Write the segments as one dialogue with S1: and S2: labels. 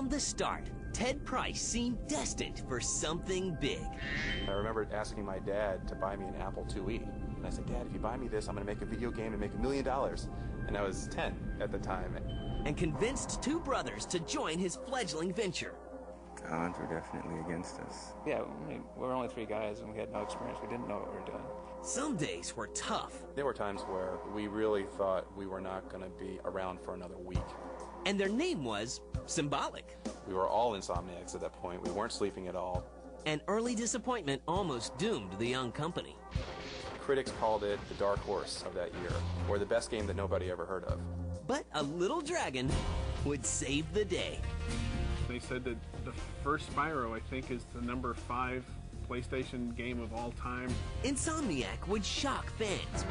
S1: From the start, Ted Price seemed destined for something big.
S2: I remember asking my dad to buy me an Apple IIe. And I said, Dad, if you buy me this, I'm going to make a video game and make $1 million. And I was 10 at the time.
S1: And convinced two brothers to join his fledgling venture.
S3: The odds were definitely against us.
S4: Yeah, I mean, we were only three guys and we had no experience. We didn't know what we were doing.
S1: Some days were tough.
S2: There were times where we really thought we were not going to be around for another week.
S1: And their name was symbolic.
S2: We were all insomniacs at that point. We weren't sleeping at all.
S1: An early disappointment almost doomed the young company.
S2: Critics called it the dark horse of that year, or the best game that nobody ever heard of.
S1: But a little dragon would save the day.
S5: They said that the first Spyro, I think, is the number 5 PlayStation game of all time.
S1: Insomniac would shock fans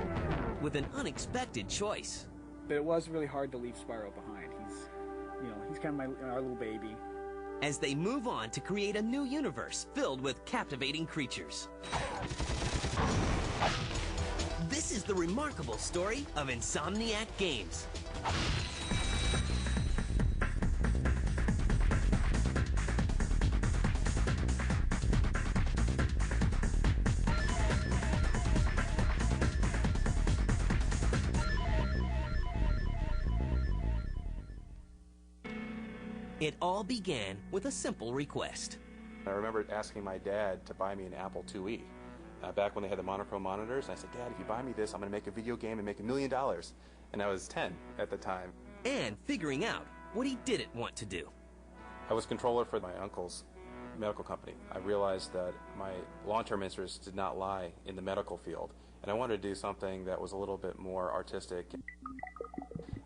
S1: with an unexpected choice.
S6: But it was really hard to leave Spyro behind. He's kind of our little baby.
S1: As they move on to create a new universe filled with captivating creatures. This is the remarkable story of Insomniac Games. It all began with a simple request.
S2: I remember asking my dad to buy me an Apple IIe. Back when they had the monochrome monitors, and I said, Dad, if you buy me this, I'm going to make a video game and make $1 million. And I was 10 at the time.
S1: And figuring out what he didn't want to do.
S2: I was controller for my uncle's medical company. I realized that my long-term interest did not lie in the medical field, and I wanted to do something that was a little bit more artistic.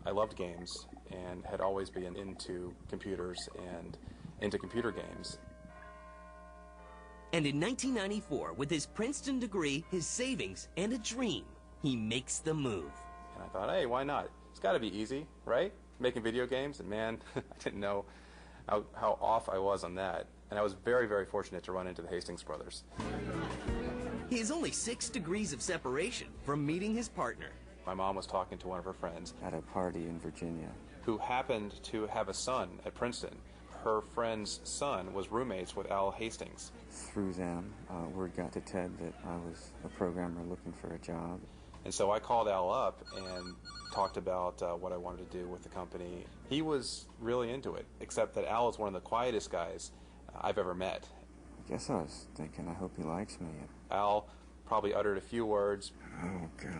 S2: I loved games and had always been into computers and into computer games.
S1: And in 1994, with his Princeton degree, his savings, and a dream, he makes the move.
S2: And I thought, hey, why not? It's got to be easy, right? Making video games, and man, I didn't know how off I was on that. And I was very, very fortunate to run into the Hastings brothers.
S1: He is only 6 degrees of separation from meeting his partner.
S2: My mom was talking to one of her friends
S3: At a party in Virginia.
S2: who happened to have a son at Princeton. Her friend's son was roommates with Al Hastings.
S3: Through them, word got to Ted that I was a programmer looking for a job.
S2: And so I called Al up and talked about what I wanted to do with the company. He was really into it, except that Al is one of the quietest guys I've ever met.
S3: I guess I was thinking, I hope he likes me.
S2: Al probably uttered a few words.
S3: Oh, gosh.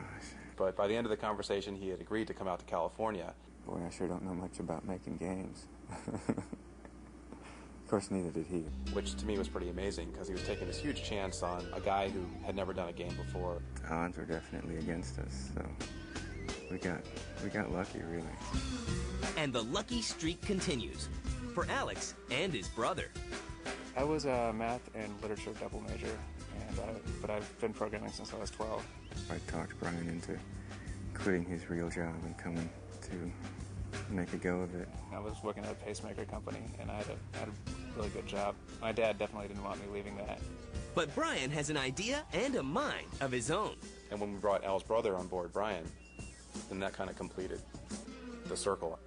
S2: But by the end of the conversation, he had agreed to come out to California.
S3: Boy, I sure don't know much about making games. Of course, neither did he.
S2: Which to me was pretty amazing, because he was taking this huge chance on a guy who had never done a game before.
S3: The odds were definitely against us, so we got lucky, really.
S1: And the lucky streak continues for Alex and his brother.
S4: I was a math and literature double major, but I've been programming since I was 12.
S3: I talked Brian into quitting his real job and coming to make a go of it.
S4: I was working at a pacemaker company, and I had a really good job. My dad definitely didn't want me leaving that.
S1: But Brian has an idea and a mind of his own.
S2: And when we brought Al's brother on board, Brian, then that kind of completed the circle.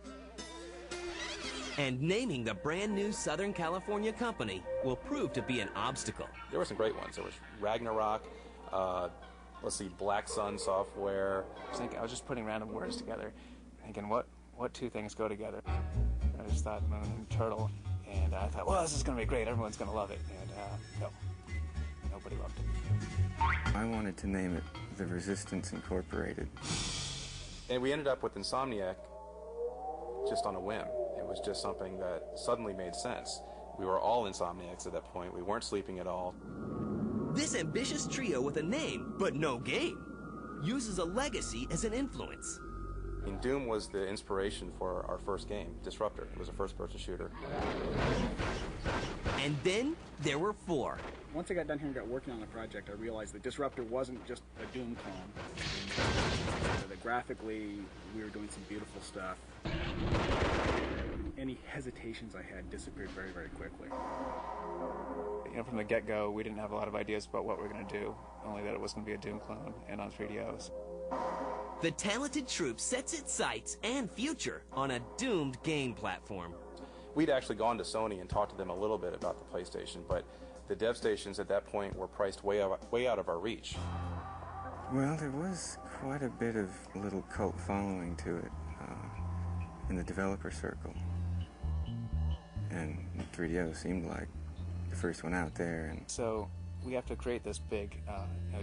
S1: And naming the brand new Southern California company will prove to be an obstacle.
S2: There were some great ones. There was Ragnarok, Black Sun Software.
S4: I was just putting random words together, thinking what two things go together. I just thought Moon and Turtle, and I thought, well, this is going to be great. Everyone's going to love it. And no, nobody loved it.
S3: I wanted to name it The Resistance Incorporated.
S2: And we ended up with Insomniac just on a whim. It was just something that suddenly made sense. We were all insomniacs at that point. We weren't sleeping at all.
S1: This ambitious trio with a name, but no game, uses a legacy as an influence.
S2: And Doom was the inspiration for our first game, Disruptor. It was a first-person shooter.
S1: And then there were 4.
S6: Once I got done here and got working on the project, I realized that Disruptor wasn't just a Doom clone. That graphically, we were doing some beautiful stuff. Any hesitations I had disappeared very, very quickly.
S4: From the get-go, we didn't have a lot of ideas about what we were going to do, only that it was going to be a Doom clone and on 3DOs.
S1: The talented troupe sets its sights and future on a doomed game platform.
S2: We'd actually gone to Sony and talked to them a little bit about the PlayStation, but the dev stations at that point were priced way out of our reach.
S3: Well, there was quite a bit of little cult following to it in the developer circle. And 3DO seemed like the first one out there. And
S4: so we have to create this big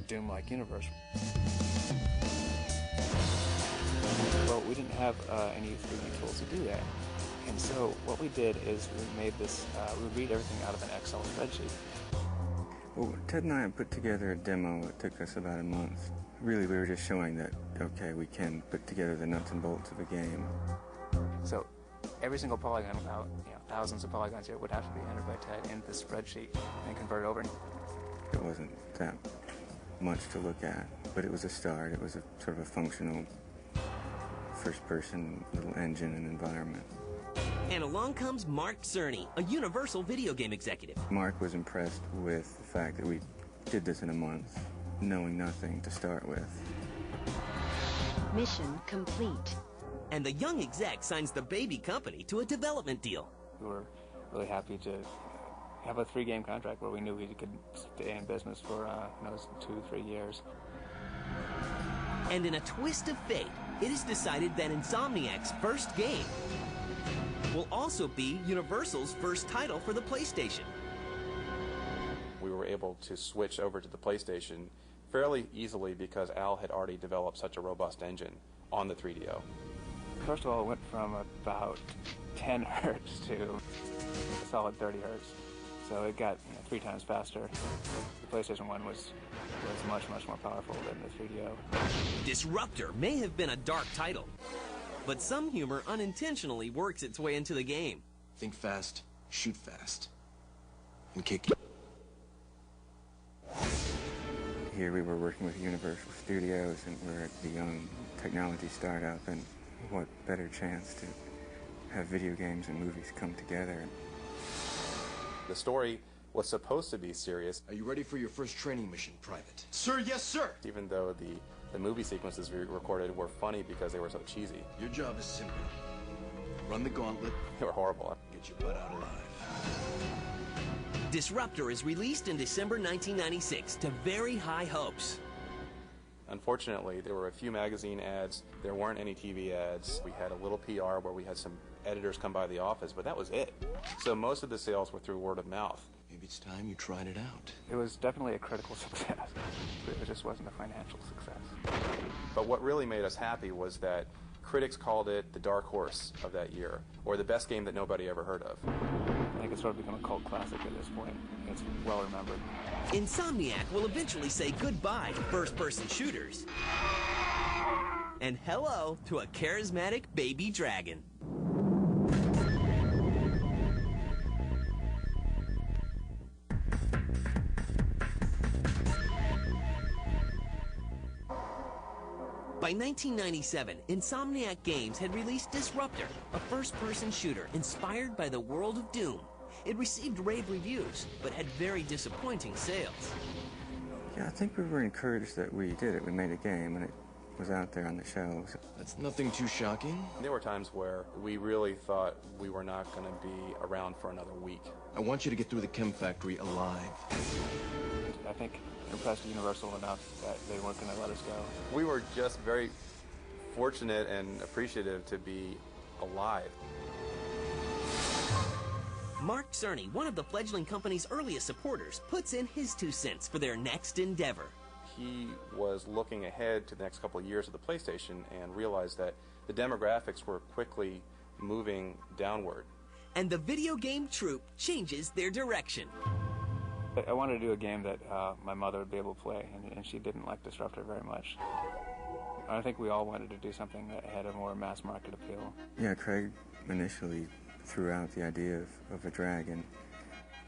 S4: Doom-like universe. Well, we didn't have any 3D tools to do that. And so what we did is we made this, we read everything out of an Excel spreadsheet.
S3: well, Ted and I put together a demo. It took us about a month. Really, we were just showing that, okay, we can put together the nuts and bolts of a game.
S4: So every single polygon, about thousands of polygons here, would have to be entered by Ted into the spreadsheet and converted over.
S3: It wasn't that much to look at, but it was a start. It was a sort of a functional first-person little engine and environment.
S1: And along comes Mark Cerny, a Universal video game executive.
S3: Mark was impressed with the fact that we did this in a month, knowing nothing to start with.
S7: Mission complete.
S1: And the young exec signs the baby company to a development deal.
S4: We were really happy to have a 3-game contract where we knew we could stay in business for 2-3 years.
S1: And in a twist of fate, it is decided that Insomniac's first game will also be Universal's first title for the PlayStation.
S2: We were able to switch over to the PlayStation fairly easily because Al had already developed such a robust engine on the 3DO.
S4: First of all, it went from about 10 hertz to a solid 30 hertz. So it got 3 times faster. The PlayStation 1 was much, much more powerful than the 3DO.
S1: Disruptor may have been a dark title, but some humor unintentionally works its way into the game.
S8: Think fast, shoot fast, and kick.
S3: Here we were working with Universal Studios, and we're the young technology startup, and what better chance to have video games and movies come together.
S2: The story was supposed to be serious.
S8: Are you ready for your first training mission, Private? Sir, yes, sir.
S2: Even though the movie sequences we recorded were funny because they were so cheesy.
S8: Your job is simple. Run the gauntlet.
S2: They were horrible.
S8: Get your butt out alive.
S1: Disruptor is released in December 1996 to very high hopes.
S2: Unfortunately, there were a few magazine ads. There weren't any TV ads. We had a little PR where we had some editors come by the office, but that was it. So most of the sales were through word of mouth.
S8: Maybe it's time you tried it out.
S4: It was definitely a critical success, but it just wasn't a financial success.
S2: But what really made us happy was that critics called it the dark horse of that year, or the best game that nobody ever heard of.
S4: I think it's sort of become a cult classic at this point. It's well remembered.
S1: Insomniac will eventually say goodbye to first-person shooters and hello to a charismatic baby dragon. By 1997, Insomniac Games had released Disruptor, a first-person shooter inspired by the world of Doom. It received rave reviews, but had very disappointing sales.
S3: Yeah, I think we were encouraged that we did it. We made a game, and it was out there on the shelves.
S8: That's nothing too shocking.
S2: There were times where we really thought we were not going to be around for another week.
S8: I want you to get through the chem factory alive.
S4: I think impressed Universal enough that they weren't going to let us go.
S2: We were just very fortunate and appreciative to be alive.
S1: Mark Cerny, one of the fledgling company's earliest supporters, puts in his 2 cents for their next endeavor.
S2: He was looking ahead to the next couple of years of the PlayStation and realized that the demographics were quickly moving downward.
S1: And the video game troupe changes their direction.
S4: I wanted to do a game that my mother would be able to play, and she didn't like Disruptor very much. I think we all wanted to do something that had a more mass market appeal.
S3: Yeah, Craig initially threw out the idea of a dragon.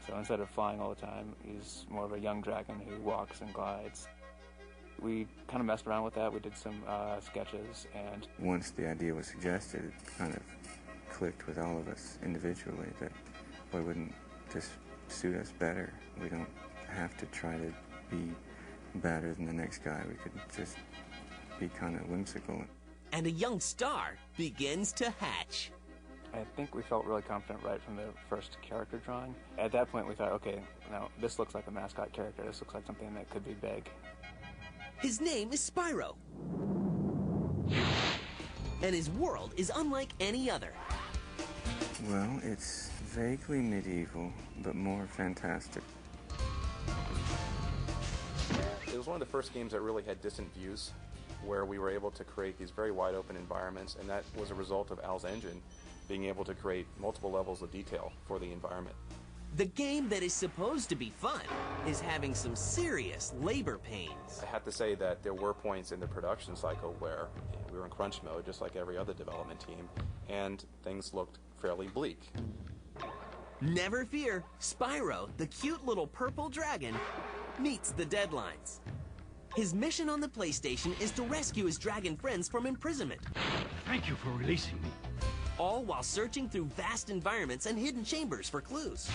S4: So instead of flying all the time, he's more of a young dragon who walks and glides. We kind of messed around with that. We did some sketches, and
S3: Once the idea was suggested, it kind of clicked with all of us individually that, boy, wouldn't this suit us better? We don't have to try to be better than the next guy. We could just be kind of whimsical.
S1: And a young star begins to hatch.
S4: I think we felt really confident right from the first character drawing. At that point we thought, okay, now this looks like a mascot character. This looks like something that could be big.
S1: His name is Spyro. And his world is unlike any other.
S3: Well, it's vaguely medieval, but more fantastic.
S2: It was one of the first games that really had distant views, where we were able to create these very wide open environments, and that was a result of Al's engine being able to create multiple levels of detail for the environment.
S1: The game that is supposed to be fun is having some serious labor pains.
S2: I have to say that there were points in the production cycle where we were in crunch mode, just like every other development team, and things looked fairly bleak.
S1: Never fear, Spyro, the cute little purple dragon, meets the deadlines. His mission on the PlayStation is to rescue his dragon friends from imprisonment.
S7: Thank you for releasing me.
S1: All while searching through vast environments and hidden chambers for clues.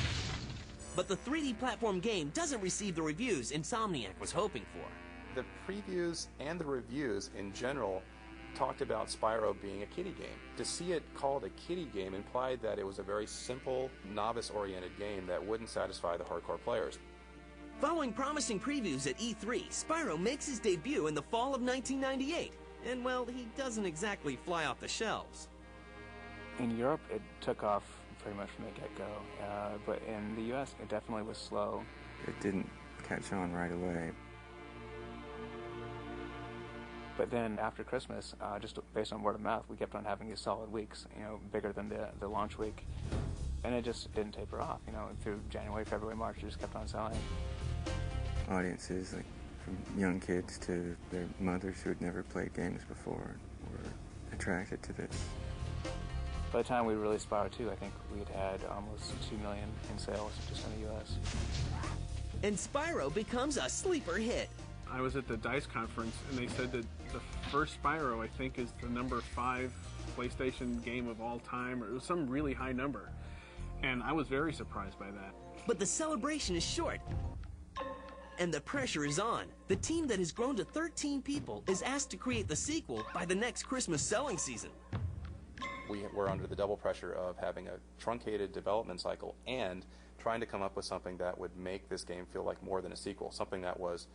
S1: But the 3D platform game doesn't receive the reviews Insomniac was hoping for.
S2: The previews and the reviews in general talked about Spyro being a kiddie game. To see it called a kiddie game implied that it was a very simple, novice-oriented game that wouldn't satisfy the hardcore players.
S1: Following promising previews at E3, Spyro makes his debut in the fall of 1998. And, well, he doesn't exactly fly off the shelves.
S4: In Europe, it took off pretty much from the get-go, but in the US, it definitely was slow.
S3: It didn't catch on right away.
S4: But then after Christmas, just based on word of mouth, we kept on having these solid weeks, bigger than the launch week. And it just didn't taper off, through January, February, March, it just kept on selling.
S3: Audiences, like from young kids to their mothers who had never played games before, were attracted to this.
S4: By the time we released Spyro 2, I think we'd had almost 2 million in sales just in the US.
S1: And Spyro becomes a sleeper hit.
S5: I was at the DICE conference, and they said that the first Spyro, I think, is the number 5 PlayStation game of all time, or it was some really high number. And I was very surprised by that.
S1: But the celebration is short. And the pressure is on. The team that has grown to 13 people is asked to create the sequel by the next Christmas selling season.
S2: We were under the double pressure of having a truncated development cycle and trying to come up with something that would make this game feel like more than a sequel, something that was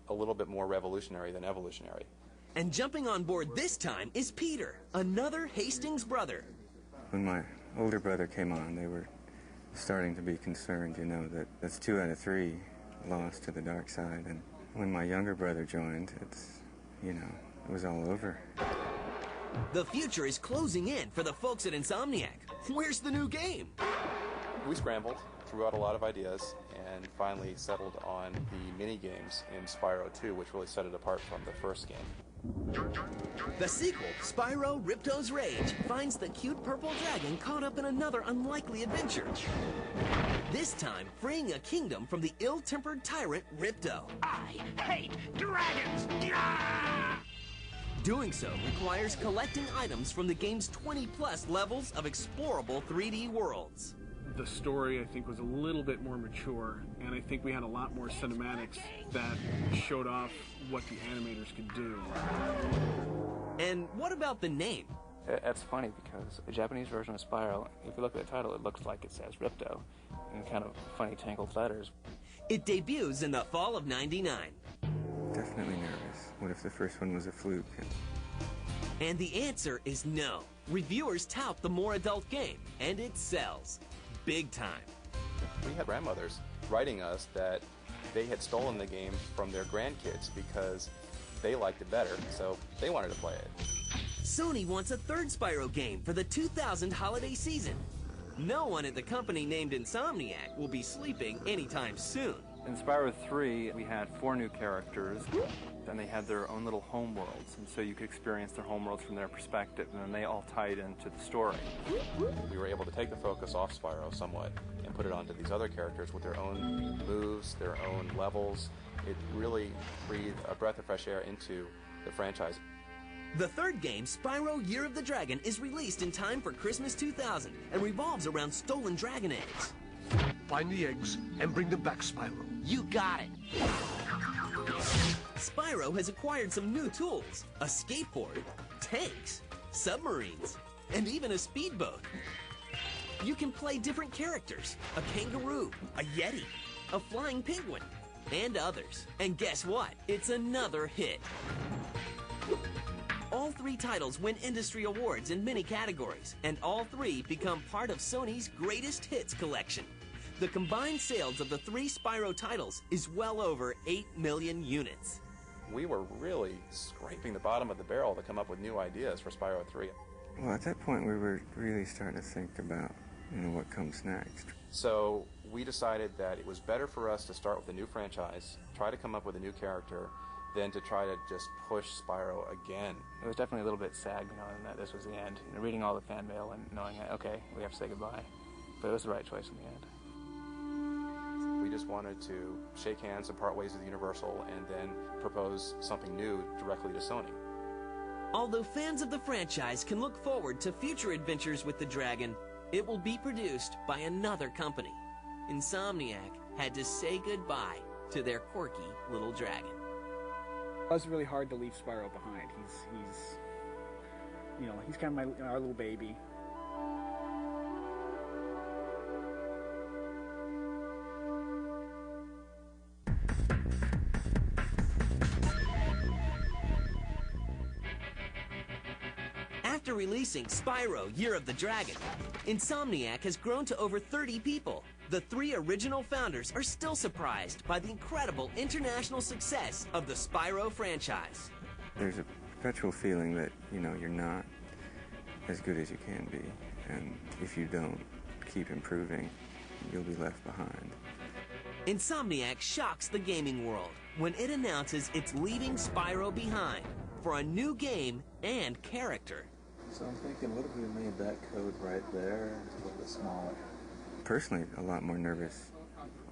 S2: a little bit more revolutionary than evolutionary.
S1: And jumping on board this time is Peter, another Hastings brother.
S3: When my older brother came on, they were starting to be concerned, that's 2 out of 3 lost to the dark side. And when my younger brother joined, it was all over.
S1: The future is closing in for the folks at Insomniac. Where's the new game?
S2: We scrambled, threw out a lot of ideas, and finally settled on the mini-games in Spyro 2, which really set it apart from the first game.
S1: The sequel, Spyro Ripto's Rage, finds the cute purple dragon caught up in another unlikely adventure. This time, freeing a kingdom from the ill-tempered tyrant Ripto.
S7: I hate dragons! Yeah!
S1: Doing so requires collecting items from the game's 20-plus levels of explorable 3D worlds.
S5: The story, I think, was a little bit more mature, and I think we had a lot more cinematics that showed off what the animators could do.
S1: And what about the name?
S4: That's funny because the Japanese version of Spyro, if you look at the title, it looks like it says Ripto in kind of funny tangled letters.
S1: It debuts in the fall of '99.
S3: Definitely nervous. What if the first one was a fluke?
S1: And the answer is no. Reviewers tout the more adult game, and it sells. Big time.
S2: We had grandmothers writing us that they had stolen the game from their grandkids because they liked it better, so they wanted to play it.
S1: Sony wants a third Spyro game for the 2000 holiday season. No one at the company named Insomniac will be sleeping anytime soon.
S9: In Spyro 3, we had 4 new characters, and they had their own little homeworlds, and so you could experience their homeworlds from their perspective, and then they all tied into the story.
S2: We were able to take the focus off Spyro somewhat and put it onto these other characters with their own moves, their own levels. It really breathed a breath of fresh air into the franchise.
S1: The third game, Spyro Year of the Dragon, is released in time for Christmas 2000 and revolves around stolen dragon eggs.
S7: Find the eggs and bring them back, Spyro.
S1: You got it! Spyro has acquired some new tools: a skateboard, tanks, submarines, and even a speedboat. You can play different characters, a kangaroo, a yeti, a flying penguin, and others. And guess what? It's another hit. All three titles win industry awards in many categories, and all three become part of Sony's greatest hits collection. The combined sales of the three Spyro titles is well over 8 million units.
S2: We were really scraping the bottom of the barrel to come up with new ideas for Spyro 3.
S3: Well, at that point, we were really starting to think about, what comes next.
S2: So we decided that it was better for us to start with a new franchise, try to come up with a new character, than to try to just push Spyro again.
S4: It was definitely a little bit sad, knowing that this was the end. Reading all the fan mail and knowing that, okay, we have to say goodbye. But it was the right choice in the end.
S2: We just wanted to shake hands and part ways with Universal and then propose something new directly to Sony.
S1: Although fans of the franchise can look forward to future adventures with the dragon, it will be produced by another company. Insomniac had to say goodbye to their quirky little dragon.
S6: It was really hard to leave Spyro behind. He's kind of our little baby.
S1: After releasing Spyro Year of the Dragon, Insomniac has grown to over 30 people. The three original founders are still surprised by the incredible international success of the Spyro franchise.
S3: There's a perpetual feeling that, you're not as good as you can be. And if you don't keep improving, you'll be left behind.
S1: Insomniac shocks the gaming world when it announces it's leaving Spyro behind for a new game and character.
S10: So I'm thinking, what if we made that code right there a little bit smaller?
S3: Personally, a lot more nervous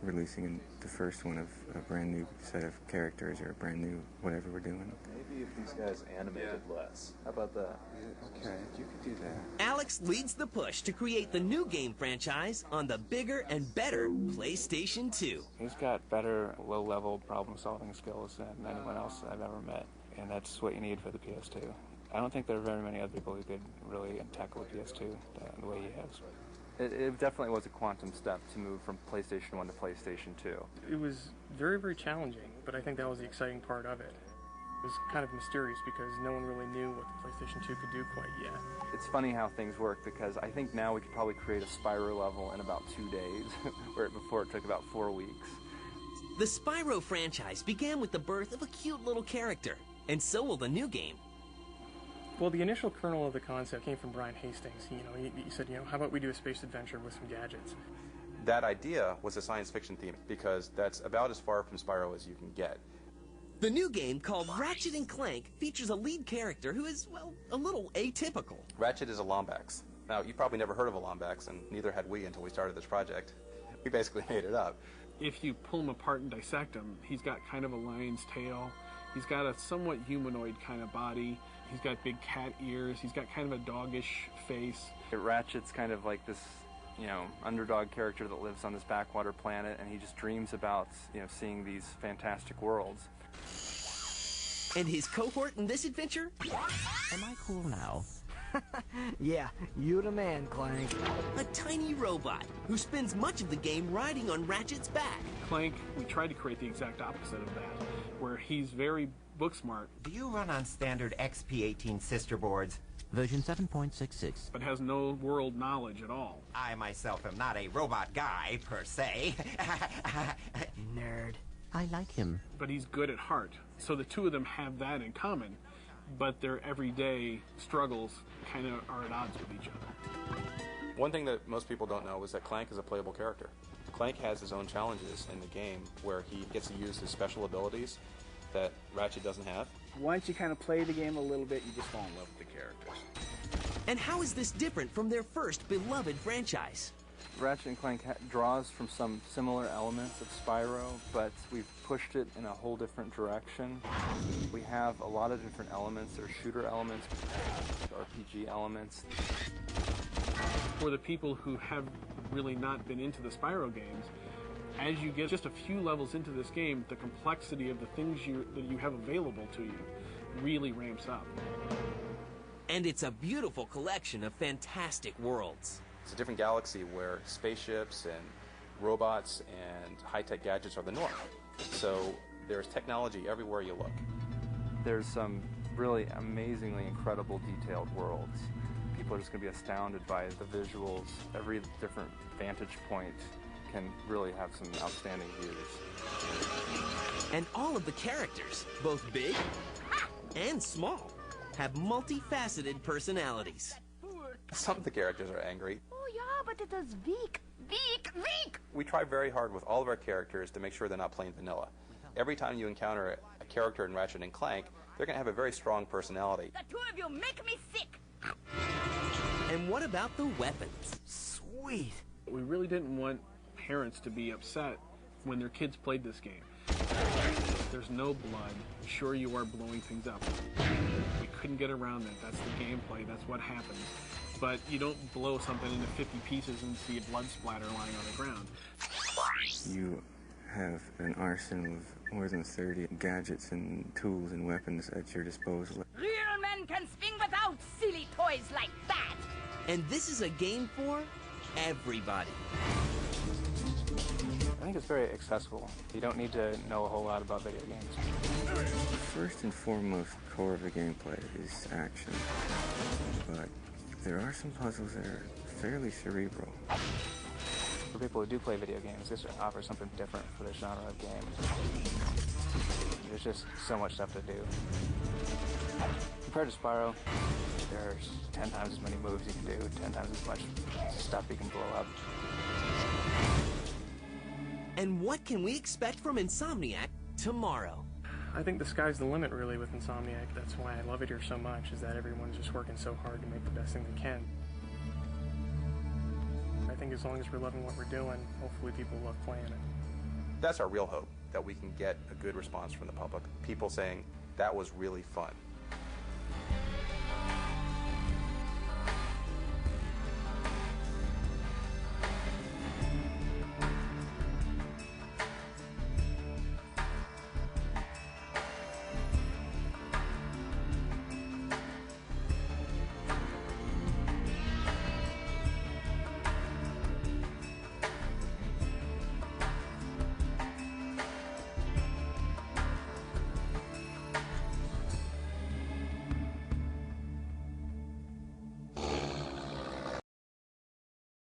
S3: releasing the first one of a brand new set of characters or a brand new whatever we're doing.
S10: Maybe if these guys animated less. How about that?
S3: Okay, you could do that.
S1: Alex leads the push to create the new game franchise on the bigger and better PlayStation 2.
S4: He's got better low-level problem-solving skills than anyone else I've ever met, and that's what you need for the PS2. I don't think there are very many other people who could really tackle a PS2 the way he has.
S9: It definitely was a quantum step to move from PlayStation 1 to PlayStation 2.
S11: It was very, very challenging, but I think that was the exciting part of it. It was kind of mysterious because no one really knew what the PlayStation 2 could do quite yet.
S9: It's funny how things work because I think now we could probably create a Spyro level in about 2 days, where before it took about 4 weeks.
S1: The Spyro franchise began with the birth of a cute little character, and so will the new game.
S11: Well, the initial kernel of the concept came from Brian Hastings. He said, how about we do a space adventure with some gadgets?
S2: That idea was a science fiction theme because that's about as far from Spyro as you can get.
S1: The new game, called Ratchet & Clank, features a lead character who is, well, a little atypical.
S2: Ratchet is a Lombax. Now, you've probably never heard of a Lombax, and neither had we until we started this project. We basically made it up.
S5: If you pull him apart and dissect him, he's got kind of a lion's tail. He's got a somewhat humanoid kind of body. He's got big cat ears. He's got kind of a doggish face.
S9: Ratchet's kind of like this, underdog character that lives on this backwater planet, and he just dreams about, seeing these fantastic worlds.
S1: And his cohort in this adventure?
S12: Am I cool now? Yeah, you the man, Clank.
S1: A tiny robot who spends much of the game riding on Ratchet's back.
S5: Clank, we tried to create the exact opposite of that, where he's very book smart.
S12: Do you run on standard XP18 sister boards? Version 7.66.
S5: But has no world knowledge at all.
S12: I myself am not a robot guy, per se. Nerd. I like him.
S5: But he's good at heart. So the two of them have that in common, but their everyday struggles kind of are at odds with each other.
S2: One thing that most people don't know is that Clank is a playable character. Clank has his own challenges in the game where he gets to use his special abilities that Ratchet doesn't have.
S6: Once you kind of play the game a little bit, you just fall in love with the characters.
S1: And how is this different from their first beloved franchise?
S9: Ratchet & Clank draws from some similar elements of Spyro, but we've pushed it in a whole different direction. We have a lot of different elements. There's shooter elements, RPG elements.
S5: For the people who have really not been into the Spyro games, as you get just a few levels into this game, the complexity of the things that you have available to you really ramps up.
S1: And it's a beautiful collection of fantastic worlds.
S2: It's a different galaxy where spaceships and robots and high-tech gadgets are the norm. So there's technology everywhere you look.
S9: There's some really amazingly incredible detailed worlds. People are just going to be astounded by the visuals. Every different vantage point can really have some outstanding views.
S1: And all of the characters, both big and small, have multifaceted personalities.
S2: Some of the characters are angry.
S13: Oh yeah, but it is weak.
S2: We try very hard with all of our characters to make sure they're not plain vanilla. Every time you encounter a character in Ratchet & Clank, they're going to have a very strong personality.
S13: The two of you make me sick.
S1: And what about the weapons?
S13: Sweet.
S5: We really didn't want parents to be upset when their kids played this game. There's no blood. Sure, you are blowing things up. We couldn't get around that. That's the gameplay. That's what happens. But you don't blow something into 50 pieces and see a blood splatter lying on the ground.
S3: You have an arsenal of more than 30 gadgets and tools and weapons at your disposal.
S13: Real men can swing without silly toys like that.
S1: And this is a game for everybody.
S4: I think it's very accessible. You don't need to know a whole lot about video games.
S3: First and foremost, core of the gameplay is action. But there are some puzzles that are fairly cerebral.
S4: For people who do play video games, this offers something different for this genre of game. There's just so much stuff to do. Compared to Spyro, there's 10 times as many moves you can do, 10 times as much stuff you can blow up.
S1: And what can we expect from Insomniac tomorrow?
S11: I think the sky's the limit, really, with Insomniac. That's why I love it here so much, is that everyone's just working so hard to make the best thing they can. I think as long as we're loving what we're doing, hopefully people love playing it.
S2: That's our real hope, that we can get a good response from the public. People saying, that was really fun.